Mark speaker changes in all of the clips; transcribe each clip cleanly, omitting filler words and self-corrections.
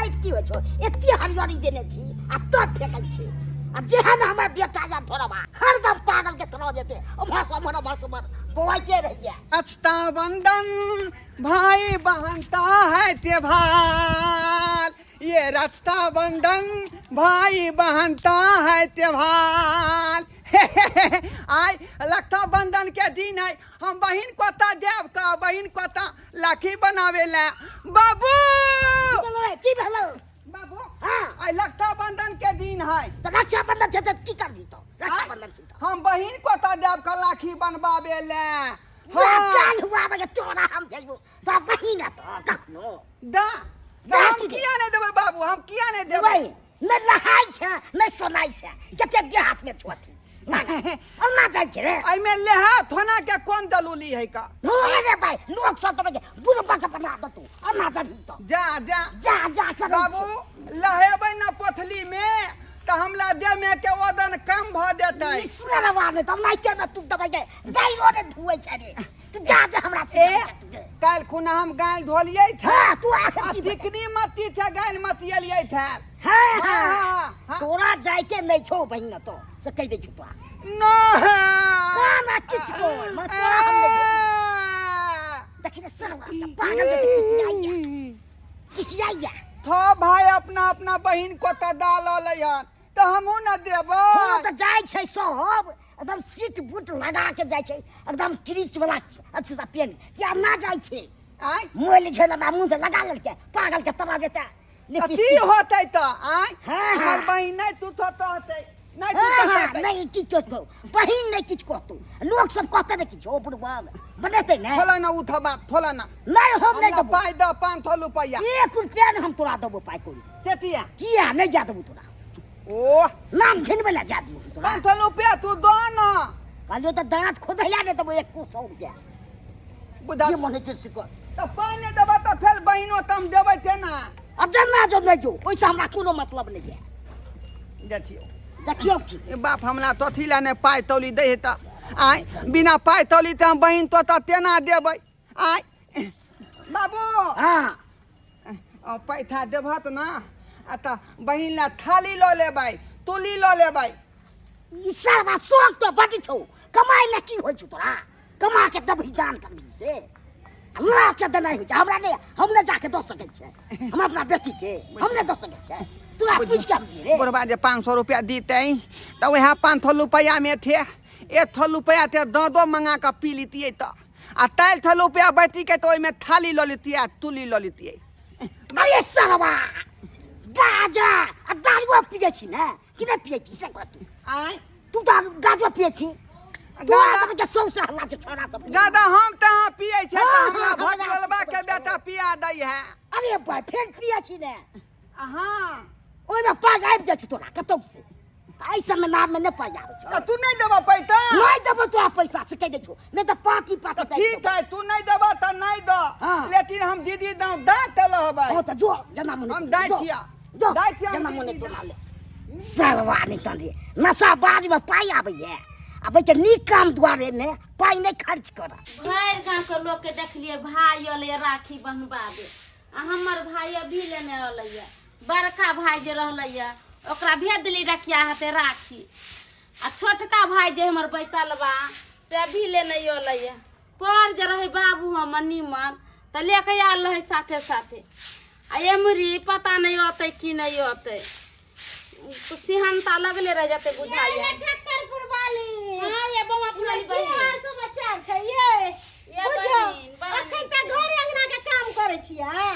Speaker 1: खाइत की होइ छौ एत्ते हरियरी देने छी आ तब फेकै छी आ जेहन हमर बेटा या थोड़ाबा हरदम पागल के तरह जेते मर बोआइते रहिए।
Speaker 2: रक्षाबंधन भाई बहनता है त्योहार, ये रक्षाबंधन भाई बहनता है त्योहार। आय रक्षाबंधन के दिन है हम बहिन कोता देव का बहिन कोता लाखी बनावे ला बाबू
Speaker 1: की भेलो
Speaker 2: बाबू।
Speaker 1: हां
Speaker 2: आय रक्षाबंधन के दिन है
Speaker 1: तो रक्षाबंधन छै त की करबी तो रक्षाबंधन की तो
Speaker 2: हम बहिन कोता देव का लाखी बनवावे ला।
Speaker 1: काल हुआ बगे तोरा हम भेजबो तो बहिन तो कखनो
Speaker 2: दा हम किया नहीं देबे बाबू, हम किया नहीं देबे
Speaker 1: भाई न लहाई छै न सोनाई छै कते दे हाथ में छोटी ना ना जाय छै रे
Speaker 2: आई में लेहा थोना के कौन दलूली है का
Speaker 1: धोए रे भाई लोग सब तो बुढ़बा के बना दो तू और ना जाबी तो
Speaker 2: जा जा
Speaker 1: जा जा कर
Speaker 2: बाबू लहेबै ना पोथली में तो हमला दे में के ओदन कम भ देतै
Speaker 1: निसरवा ने तब नहीं के में तू दबाई दे गाय रोने धुए छै रे तू जा दे हमरा से
Speaker 2: काल खुना हम गाय धोलियै थे।
Speaker 1: हां तू आ
Speaker 2: तिकनी मती थे गाय मती एलियै थे।
Speaker 1: हां हां तोरा जाय के नहीं छौ बहिन तो से कह दे छुपा
Speaker 2: नो
Speaker 1: काना किछ को मत हम देखिए सरवा पागल के की आइया
Speaker 2: थो भाई अपना अपना बहिन को त डाल लयन तो हमहू न देबो
Speaker 1: हो तो जाय छै सब एकदम सीट बूट लगा के जाय छै एकदम क्रीच वाला अच्छा सा पेन क्या ना जाय छै
Speaker 2: आय
Speaker 1: मोल झेला ना मुंह पे लगा ललके पागल के तरह देता
Speaker 2: की होतै त आय
Speaker 1: हाँ,
Speaker 2: हमर
Speaker 1: हाँ।
Speaker 2: बहिन नहीं तू तो होतै नहीं तू तो होतै
Speaker 1: नहीं की कहतो बहिन नहीं किछ कहतो लोग सब कहते ने किछ ओ बुढ़वा बनेते ने
Speaker 2: थोला ना उठा बात थोला ना
Speaker 1: नहीं हम नहीं देबो
Speaker 2: पाई द 500 रुपया
Speaker 1: 1 रुपया हम तोरा देबो पाई कोई
Speaker 2: तेतिया
Speaker 1: किया नहीं जा देबो तोरा
Speaker 2: ओ
Speaker 1: नाम घिनबे ला जा देबो तोरा
Speaker 2: 500 रुपया तू दो ना
Speaker 1: कहलियो तो दांत खोदला ने देबो 100 रुपया
Speaker 2: बुधा
Speaker 1: ये मने चल सिको
Speaker 2: तो पाई ने देबा तो फेर बहिनो तम देबै ते ना
Speaker 1: अब जन्ना जो नहीं जो ओइसे हमरा कोनो मतलब नहीं है देखियो की
Speaker 2: ए बाप हमला तोथी ला ने पाई तौली दे त आय बिना पाई तौली त हम बहिन तो त तेना देबै आय बाबू
Speaker 1: हां
Speaker 2: पैसा देबहत ना आ त बहिन ला थाली ल लेबै तुली ल लेबै
Speaker 1: ई सरवा शौक तो बड़ी छौ कमाई में की होय छ तोरा कमा के दबही दान करबी से हमरा के देनाई हो छ हमरा नहीं हम न जाके दो सके छै हम अपना बेटी के हम न दो सके छै तोरा पूछ के हम रे
Speaker 2: बुढ़वा जे 500 रुपया दीते तो वह 500 रुपया में थे 1 रुपया थे दो मंगा के पी लीतिए तो आ 3 रुपया बैठी के तो में थाली ल लीतिए तुली ल लीतिए।
Speaker 1: अरे सरवा गाजा आ दारू पिए छी ना कि नहीं पिए छी से कह
Speaker 2: आय
Speaker 1: तू तो गाजो पिए छी गाजा के सौ से हल्ला के छोरा सब
Speaker 2: गादा हम त पिए छै त
Speaker 1: हाँ,
Speaker 2: हमरा
Speaker 1: हाँ,
Speaker 2: भटलबा के
Speaker 1: हमरा
Speaker 2: बेटा पिया दै है।
Speaker 1: अरे भाई फिर पिए छी ने
Speaker 2: हां
Speaker 1: ओइ में पाग आबि जाइ छी तोरा कतौ से ऐसा में नाम में न पाई आबै छ
Speaker 2: त तू नहीं देबा पैसा
Speaker 1: नहीं देबो तो पैसा से कह दे छो नहीं तो पाती
Speaker 2: तो ठीक है तू नहीं देबा त नहीं दो
Speaker 1: हाँ।
Speaker 2: लेकिन हम दीदी दाम दात लहबै
Speaker 1: हो तो जो जना मुने
Speaker 2: हम दाई छिया
Speaker 1: जो
Speaker 2: दाई छिया
Speaker 1: जना मुने तो ले सरवा नहीं तंदे नशा बाज में पाई आबै है अबे के नीक काम द्वारे ने पाई नहीं खर्च कर
Speaker 3: भर गांव के लोग के देखलिए भाई अले राखी बंधवाबे आ हमर भाई अभी लेने अलै बड़का भाई जे रहलै ओकरा भेज देली रखिया हाथे राखी आ छोटका भाई जे हमर बैठल बा से अभी लेने अलै पर जे रहे बाबू हम नीमन त लेके आल रहे साथे साथे आ एमरी पता नहीं होते कि नहीं होते सिहनता लगले रह जाते बुझाइए
Speaker 4: छतरपुर वाली
Speaker 3: हां ये बमा पुरानी बहिन
Speaker 4: हां समाचार छै ये बुझो
Speaker 3: बहिन
Speaker 4: अखन त घर अंगना के काम करे छियै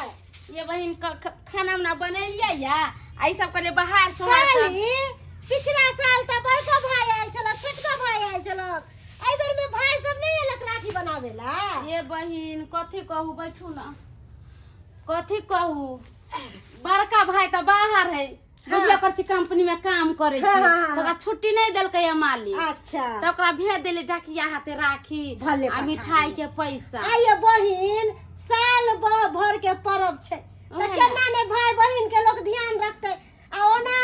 Speaker 3: ये बहिन खाना उना बनेलिए या आई सब करे बाहर सोहर
Speaker 4: साली पिछला साल त बड़का भाई आयल छल छोटका भाई आयल छल एहि बेर में भाई सब नहीं एलक राखी बनावेला
Speaker 3: ये बहिन कथी कहू बैठू ना कथी कहू बड़का भाई त बाहर है बुझिया कर छी कंपनी में काम करे छी ओकरा छुट्टी नहीं देलकै या मालिक
Speaker 4: अच्छा
Speaker 3: त ओकरा भेज देले डकिया हाथे राखी
Speaker 4: भले
Speaker 3: आ मिठाई के पैसा
Speaker 4: आइए बहिन साल भर के पर्व छै त केना ने भाई बहिन के लोग ध्यान रखते आ ओना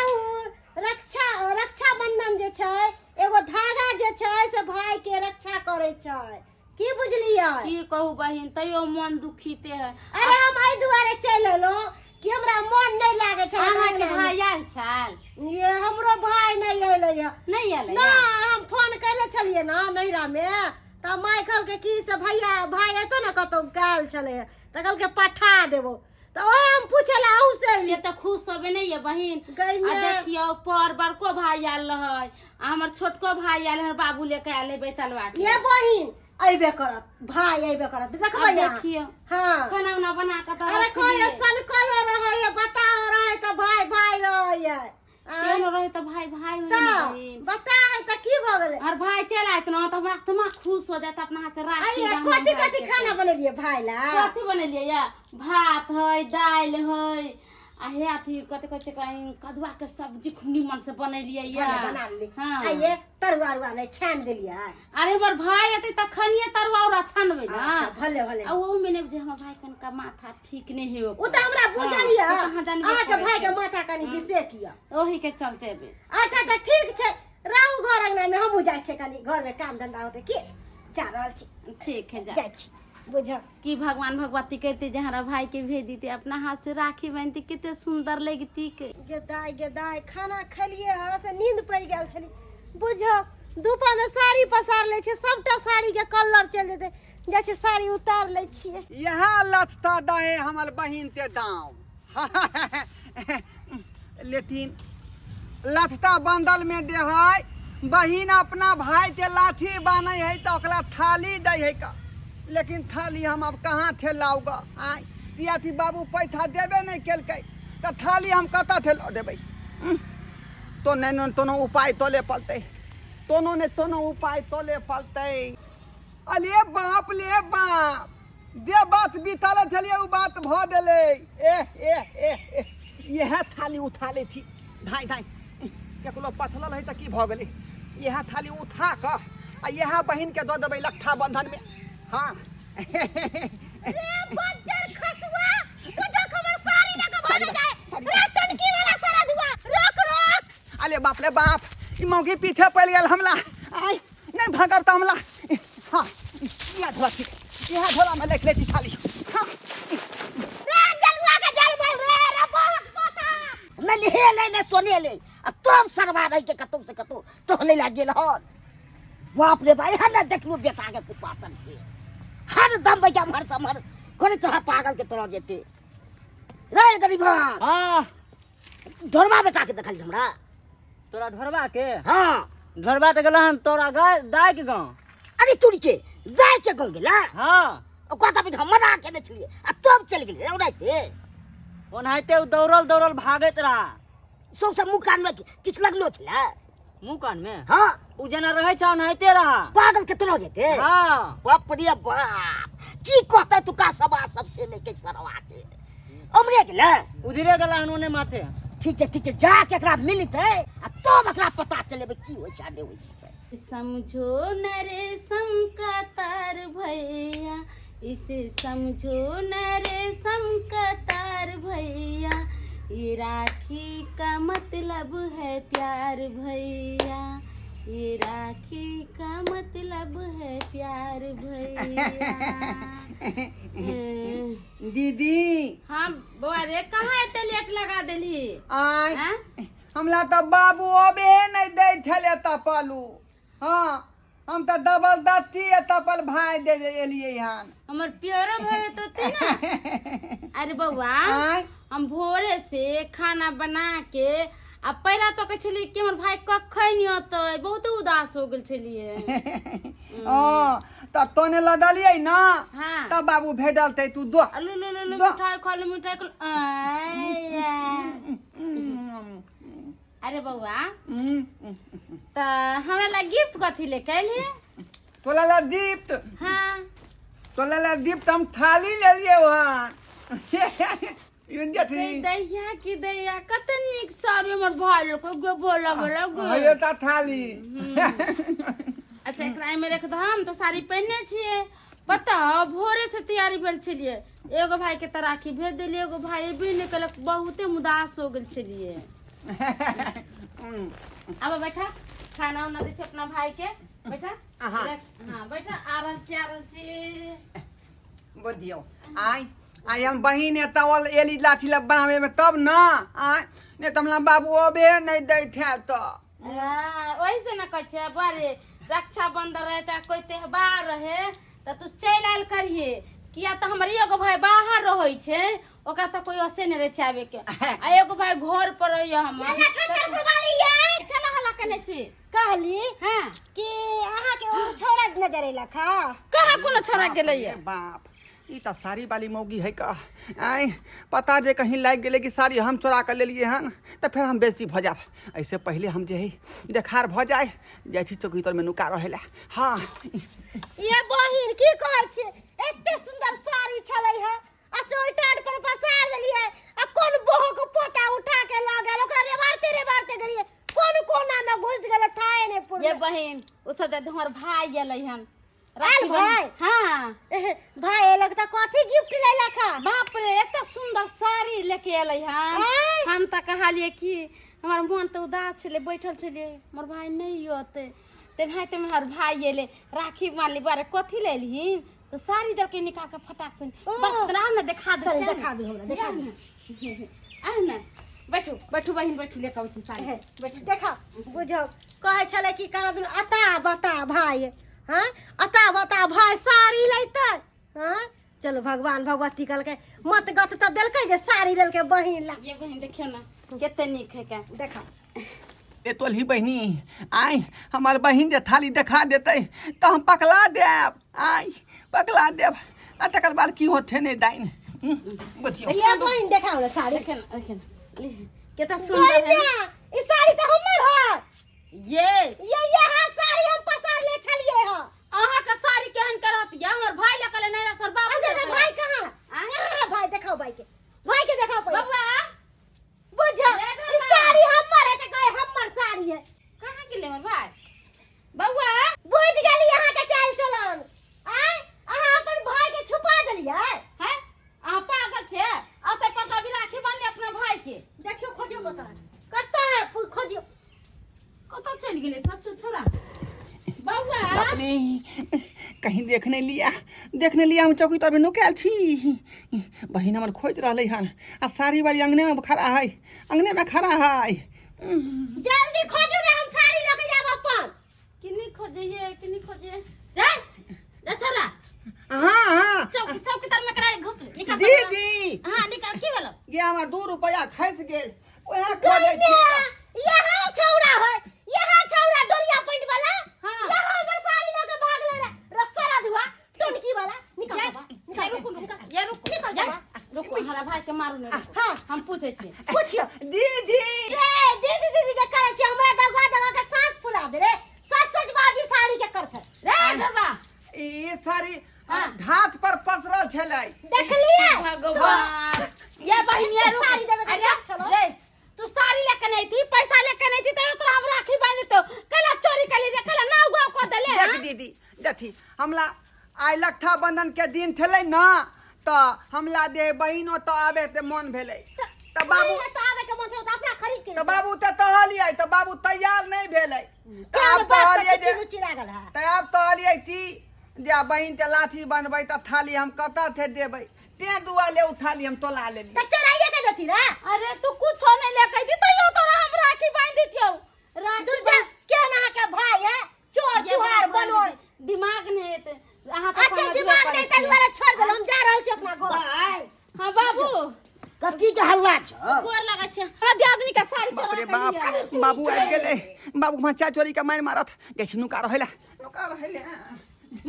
Speaker 4: रक्षा बंधन जे छै एगो धागा जे छै से भाई के रक्षा करे छै की बुझलियै
Speaker 3: की कहू बहिन तैयो मन दुखीते है
Speaker 4: अरे हम एहि दुआरे चलि एलहुं कि हमरा मन नहीं
Speaker 3: छाल
Speaker 4: ये हमरो भाई नहीं अइले है
Speaker 3: नहीं आले
Speaker 4: ना। हम फोन कैले छलिए ना नैरा में त माय कहलकै की से भैया भाई एतो ना कतौ काल छले त कहलकै पठा देबो त ओए हम पूछला आहू से
Speaker 3: ये तो खुश होबे नहीं है बहिन।
Speaker 4: गई
Speaker 3: आ
Speaker 4: में।
Speaker 3: देखियो पर बड़को भाई आल है आ हमर छोटको भाई आल है बाबू लेके आल है बैतलवा के।
Speaker 4: ये बहिन अइबे करत भाई अइबे करत देखबै
Speaker 3: अब
Speaker 4: यहाँ।
Speaker 3: देखियो
Speaker 4: हाँ
Speaker 3: खाना उना बना के तो
Speaker 4: अरे कोई सन कलो रहे है बताओ रहे त भाई भाई रहे है
Speaker 3: केनो रहे तो भाई भाई होई
Speaker 4: त
Speaker 3: ना बहिन।
Speaker 4: बता है त की भ गेलै
Speaker 3: और भाई चल आइत ना तो हमरा तुम खुश हो जाता अपना हाथ से राखी
Speaker 4: अरे
Speaker 3: बांधना
Speaker 4: कथी
Speaker 3: भाई
Speaker 4: कथी
Speaker 3: के।
Speaker 4: खाना बनेलिए भाई ला
Speaker 3: कथी बनेलिए या भात है दाल है आ हे अथी कथी कहै छै कदुआ के सब्जी खूब निमन से बनेलिए या
Speaker 4: बना ली
Speaker 3: हाँ।
Speaker 4: आइए तरुआ अरुआ नहीं छान देलिए
Speaker 3: अरे हमर भाई अते तखनिए तरुआ और छानबे ना।
Speaker 4: अच्छा भले भले
Speaker 3: आ वो मैंने जे हमर भाई कन का माथा ठीक नहीं है
Speaker 4: उ त हमरा बुझलिए
Speaker 3: हाँ, तो
Speaker 4: अहाँ के भाई के माथा कनी विषय किया
Speaker 3: ओही के चलते बे।
Speaker 4: अच्छा त ठीक छै रहू घर अंगना में हमहू जाय छै कनी घर में काम धंधा होते की जा रहल छी
Speaker 3: ठीक है जा
Speaker 4: जाय छी बुझ
Speaker 3: कि भगवान भगवती करते जहरा भाई के भेज देते अपना हाथ से राखी बांधती कितने सुंदर लगती के।
Speaker 4: गे दाई खाना खलिए हां से नींद पड़ गेल छली बुझ धूपा में साड़ी पसार ले छै सबटा साड़ी के कलर चल जेते जैसे साड़ी उतार ले छिए।
Speaker 2: यहाँ लथता दहे हमर बहिन ते दाव लेकिन लथता बंदल में दे है बहिन अपना भाई के लाठी बानै है तो ओकरा थाली दे है का। लेकिन थाली हम अब कहाँ थे लाऊगा आय दिया थी बाबू पैसा देबे नहीं केलकै तो थाली हम कतऽ थे ला देबै। तो नहीं तोनो उपाय तोले पलते तोनो ने तोनो उपाय तोले पलते। अले बाप ले बाप दे बात बीतल छलिए उ बात भ देले यह थाली उठा ले थी धाई धाई केकरो पथलल है त की भ गेलै यह थाली उठा क आ यह बहिन के दऽ देबै लट्ठा बंधन में। हाँ
Speaker 4: रे बच्चर खसुआ तुझे खबर साड़ी लेके भाग जाए रे टनकी वाला सारा धुआ रोक रोक।
Speaker 2: अले बाप ले बाप ई मौगी पीछे पड़ गेल हमला आय नहीं भगब त हमला। हाँ यह धोला थी यह धोला में लेख लेती थाली। हाँ
Speaker 4: रे जलवा के जल बोल रे बहुत पता
Speaker 1: नहीं ले ले ने सोने ले अब तुम सरवा भाई के कतौ से कतौ टोले ला गेल हन। बाप रे भाई हन देखलू बेटा के कुपातन के हर दम भैया मर समर कोनी तरह पागल के तरह जेते रे गरीबा।
Speaker 5: हाँ
Speaker 1: ढोरबा बेटा के देखल हमरा।
Speaker 5: तोरा ढोरबा के
Speaker 1: हां
Speaker 5: ढोरबा त गेलहन तोरा गाय दाय के गाँव।
Speaker 1: अरे तुड़ी के दाय के गल गेला
Speaker 5: हाँ
Speaker 1: ओ कहता भी हम मना के छलिए आ तब चल गेले औराइते
Speaker 5: ओनाहिते उ दौड़ल भागैत रहा
Speaker 1: सब मुंह कान में किछ लगलो छला
Speaker 5: मुँह कान में।
Speaker 1: हां
Speaker 5: उ जेना रहै छ ओनाहिते रहा।
Speaker 1: पागल के तरह जेते।
Speaker 5: हाँ
Speaker 1: बाप रे बाप की कहता तू का सभा सबसे नहीं के सरवा के हमरे गेला।
Speaker 5: उधरे गेलहन ओने माथे।
Speaker 1: ठीक है जा के एकरा मिलते आ तब एकरा पता चलेबे की होय छै नहीं होय छै।
Speaker 3: समझो न रे सम का तार भैया इसे समझो न रे सम का तार भैया ये राखी का मतलब है प्यार भैया ये राखी का मतलब है प्यार भैया।
Speaker 2: दीदी
Speaker 3: हाँ बउआ रे कहाँ एते लेट लगा देली
Speaker 2: आय
Speaker 3: हैं?
Speaker 2: हमला तो बाबू अबे नहीं दे छले तपलू। हाँ हम तो जबरदस्ती तपल भाई दे एलिए यहाँ।
Speaker 3: हमर प्यारो भवे तो ती ना। अरे बउआ
Speaker 2: आय
Speaker 3: हम भोरे से खाना बना के आ पहला तो कह छली कि हमर भाई कखै नहीं होतै बहुत उदास हो गेल छलिए।
Speaker 2: ओ तो तोने लदलिए ना
Speaker 3: हाँ
Speaker 2: तब बाबू भेजल ते तू दो।
Speaker 3: लो लो लो लो
Speaker 2: दो।
Speaker 3: मिठाई खा लो मिठाई खा लो आया। अरे बउआ त हमरा ला गिफ्ट कथी ले कैली।
Speaker 2: तोला ला दीप्त
Speaker 3: हाँ
Speaker 2: तोला ला दीप्त हम थाली ले लिए वहाँ
Speaker 3: दैया की दैया कत निक साड़ी हमर भाई लोग के बोला बोला गो।
Speaker 2: ये ता थाली
Speaker 3: अच्छा एकरा में रख दो हम तो साड़ी पहनने छिए पता भोरे से तैयारी भेल छलिए एगो भाई के तराखी भेज देलिए एगो भाई भी ने कलक बहुते उदास हो गेल छलिए। अब बैठा खाना उना दे छै अपना भाई के बैठा।
Speaker 2: हाँ।
Speaker 3: हाँ बैठा आ रहल छी
Speaker 2: बोलियो आय आई हम बहिन तवल एली लाठी लब बनावे में तब ना आय नहीं तो हमरा बाबू अबे नहीं दे थे तो
Speaker 3: वही से ना कहे बड़े रक्षाबंधन रहे चाहे कोई त्योहार रहे तो तू चल आयल करिए किया तो हमारे एगो भाई बाहर रहे छे ओकरा तो कोई असे नहीं रहे आवे के आ एगो भाई घर पर रहिए हम केना हला कने छी
Speaker 4: कहली
Speaker 3: हां
Speaker 4: कि अहाँ के ओ छोड़ा नजर अइला खा
Speaker 3: कहाँ कोनो छोड़ा गेलैया
Speaker 2: बाप ई तो साड़ी वाली मौगी है का आय पता जे कहीं लाग गेले कि साड़ी हम चोरा कर लेलिए हन तो फिर हम बेइज्जती भ जाब ऐसे पहले हम जे है देखार भ जाए जाइ छी चौकी तर में नुका रहेला हाँ
Speaker 4: ये बहिन की कहै छै एते सुंदर साड़ी छलै है आ सोइटार पर पसार देलिए आ कोन बोहो को पोता उठा के ल गेल ओकरा रे बारते गेलिए कोन कोना में घुस गेल थाए ने पुर
Speaker 3: ये बहन उ सब दे हमर भाई गेलै हन
Speaker 4: आयल भाई
Speaker 3: हां
Speaker 4: भाई लगता कथी गिफ्ट लेला खा
Speaker 3: बाप रे एतना सुंदर साड़ी लेके एलै हन
Speaker 4: आय।
Speaker 3: हम त कहलिए कि हमर मन तो उदास छले बैठल छले मोर भाई नहीं होते तेनाहिते में हमर भाई एले राखी बांधली बारे कथी लेलही तो साड़ी दे के निकाल के फटाक से बस तरा न दिखा दे
Speaker 4: देखा दे हमरा देखा दे
Speaker 3: आ ना बैठो बैठो बहन बैठो लेके आउ छी साड़ी बैठो
Speaker 4: देखा बुझो कहै छले कि कहा दिन अता बता भाई हां अता बता भाई साड़ी लेते हां चलो भगवान भगवती कल के मत गत त देलकै जे साड़ी लेलके बहिन ला
Speaker 3: ये बहन देखियो ना केते नीक है का
Speaker 4: देखा
Speaker 2: ए तोलही बहनी आय हमार बहिन जे थाली देखा देते तो हम पकला देब आय पकला देब आ तकर बाद की होथे नहीं दाइन बुझियो
Speaker 4: ये बहिन देखाओ ना साड़ी
Speaker 3: देखे ना केतना सुंदर है
Speaker 4: ई साड़ी त हमर है
Speaker 3: ये
Speaker 4: हां साड़ी हम पसार ले छलिए ह
Speaker 3: अहाँ के साड़ी केहन करत या हमर भाई लकले नहीं सर बाबू
Speaker 4: अच्छा भाई कहां हां भाई देखाओ भाई के देखाओ पहले
Speaker 3: बाबा
Speaker 4: बुझो ई साड़ी हमर है त कहे हमर साड़ी है
Speaker 3: कहां गेले हमर भाई बउआ
Speaker 4: बुझ गेली अहाँ के चाल चलन आय अहाँ अपन भाई के छुपा देलिए
Speaker 3: है आ पागल छे आ त पता भी राखी बांधे अपना भाई के
Speaker 4: देखियो खोजियो कता है खोजियो
Speaker 3: कत चल गेले सब छोरा बउआ
Speaker 2: अपने कहीं देखने लिया हम चौकी तर में नुकाल छी बहिन हमर खोज रहले हन आ साड़ी वाली अंगने में खड़ा है
Speaker 4: जल्दी खोजो रे हम साड़ी लेके जाब अपन
Speaker 3: किनी खोजे जा छोरा
Speaker 2: हाँ
Speaker 3: चौक की तरफ में करा घुस निकाल
Speaker 2: दीदी
Speaker 3: हां निकाल की भेलो
Speaker 2: ये हमार 2 रुपया खस गेल ओहा खोजे छी
Speaker 4: यहाँ छौड़ा है यहाँ छौड़ा डोरिया पॉइंट वाला
Speaker 3: हाँ।
Speaker 4: यहाँ हमर साड़ी लेके भाग ले रे रस्ता दुआ टुनकी वाला निकाल
Speaker 3: ये
Speaker 4: बाबा
Speaker 3: रुको ये रुको हमारा भाई के मारू नहीं रुको
Speaker 4: हाँ।
Speaker 3: हम पूछे छी
Speaker 4: पूछियो
Speaker 2: दीदी
Speaker 4: दीदी के करे छी हमरा दगा के सांस फुला दे रे सच बाजी साड़ी के कर छ
Speaker 3: रे डरबा
Speaker 2: ये साड़ी
Speaker 3: हाँ।
Speaker 2: घाट पर पसरल छलै
Speaker 4: देख लिए
Speaker 3: भगवान ये बहन ये
Speaker 4: साड़ी देवे के
Speaker 3: अरे
Speaker 4: चलो।
Speaker 3: रे तू साड़ी लेके नहीं थी पैसा लेके नहीं थी तो तोरा हम राखी बांध तो कला चोरी कली रे कला ना हुआ को दले
Speaker 2: देख दीदी देखी हमला आइ रक्षा बंधन के दिन छलै ना तो हमला दे बहिनो तो आवे ते मन भेलै तो बाबू
Speaker 4: तो आवे के मन छ त अपना खरीद के
Speaker 2: तो बाबू ते कहलिए तो बाबू तैयार नहीं भेलै तो
Speaker 4: क्या
Speaker 2: आप
Speaker 4: बात
Speaker 2: कहलिए जे
Speaker 4: रुचि लागल है
Speaker 2: तो आप कहलिए कि जे बहिन के लाठी बनबै त थाली हम कत थे देबै ते दुआ ले उठाली हम तोला लेली
Speaker 4: त चढ़ाइए के देती रे
Speaker 3: अरे तू कुछ नहीं लेके दी तो यो तोरा हम राखी बांध दियो राखी
Speaker 4: दुर्गा के ना के भाई है चोर चुहार बनो
Speaker 3: दिमाग नहीं है अहाँ तो
Speaker 4: अच्छा दिमाग नहीं चल वाला छोड़ दे हम जा रहल छी अपना घर
Speaker 3: हां बाबू
Speaker 1: कथी के हल्ला छ
Speaker 3: गोर लगा छे हमरा दियादनी का साड़ी
Speaker 2: बाप रे
Speaker 3: चोरा
Speaker 2: बाप
Speaker 3: के
Speaker 2: बाबू आबि गेलै बाबू मचा चोरी के मार मारत गेछि नुका रहेला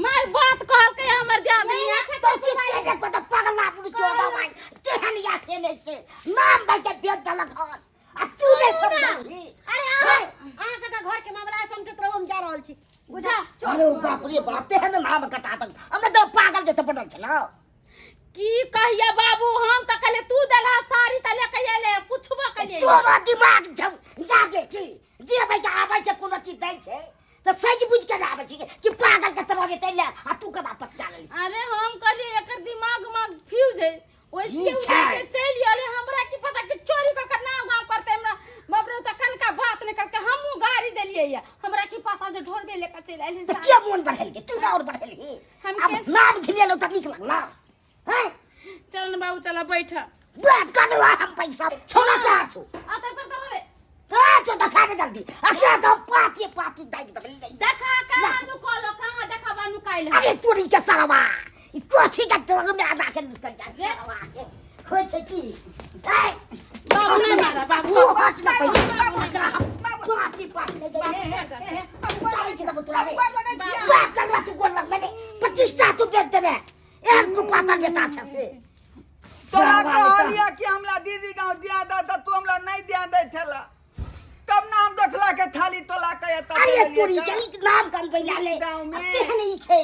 Speaker 3: मार बात कहल के हमर दियादनी
Speaker 1: तो चुप के देखो तो पगला पूरी चोदा भाई तेहनिया से नहीं से नाम भाई के बेच दलक हन आ तू नहीं समझली
Speaker 4: अरे आ सका घर के मामला सुन के तो हम जा रहल छी बुझा
Speaker 1: अरे बाप रे बाप तेहन नाम कटा तक हम तो पागल जे तो पटल छलो
Speaker 3: की कहिया बाबू हम त कहले तू दला साड़ी त लेके आले पुछबो कले
Speaker 1: तोरा दिमाग जागे की जे भाई के आबै छै कोनो चीज दै छै तो सच बुझ के आबै छै कि पागल के तरह के तैले आ तू कदा पचा ले
Speaker 3: अरे हम कहली एकर दिमाग फ्यूज है ओइसे उसे चली आले हमरा की पता कि चोरी क के नाम गांव करते हमरा बाबरे त कन का बात नहीं करके हमहु गाड़ी देलिए या हमरा की पता जे ढोरबे लेके चल आइले
Speaker 1: तो क्या मन बढ़ेल के तू और बढ़ेल
Speaker 3: हम
Speaker 1: अब नाम खिले लो त निक लगला हैं
Speaker 3: चल चल ना बाबू चला बैठ
Speaker 1: बात कर लो हम पैसा छोड़ा क्या छो
Speaker 3: आते पर चले
Speaker 1: कहाँ छो दिखा दे जल्दी असला तो पाती दाई दबल नहीं
Speaker 3: देखा कहां नु कोलो कहां देखा बानू काइल
Speaker 1: अरे तोरी के सरवा कोठी का तो में आधा के निकल जा होय छै की ए
Speaker 3: बाबू नहीं मारा बाबू
Speaker 1: वो हट ना पैसा पाती नहीं गई बाबू दाई के तो तुला बात कर तू गोल लग मैंने 25 टा तू बेच दे एक को पाता बेटा छ से
Speaker 2: तोरा कहलिया कि हमरा दीदी गांव दिया दा तू हमरा नहीं दिया दे छला तब नाम दोथला के थाली तोला के
Speaker 1: अरे तोरी के नाम कम पैला ले
Speaker 2: गांव में
Speaker 1: केहन ई छै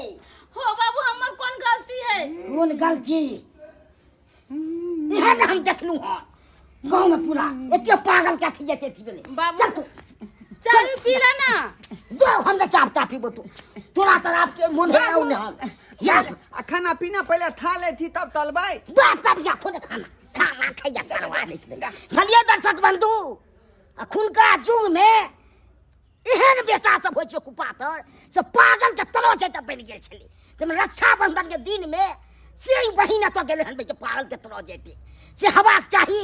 Speaker 3: हो बाबू हमर कौन गलती है
Speaker 1: कौन गलती यह हम देखलू हन गांव में पूरा एते पागल का थी जेते थी बेले
Speaker 3: बाबू
Speaker 1: चल तू
Speaker 3: चाय पी ला ना
Speaker 1: जो हम ने चाप तापी बतू तोरा तालाब के मन है न हम यार
Speaker 2: खाना पीना पहले था ले थी तब तलबाई
Speaker 1: बाप का बिया खोने खाना खाइया सरवा नहीं भलिया दर्शक बंधु अखुन का जुग में एहन बेटा सब होय छै कुपातर से पागल के तलो छै त बन गेल छली तुम रक्षा बंधन के दिन में से बहिन तो गेले हन बे पागल के तलो जेते से हवाक चाही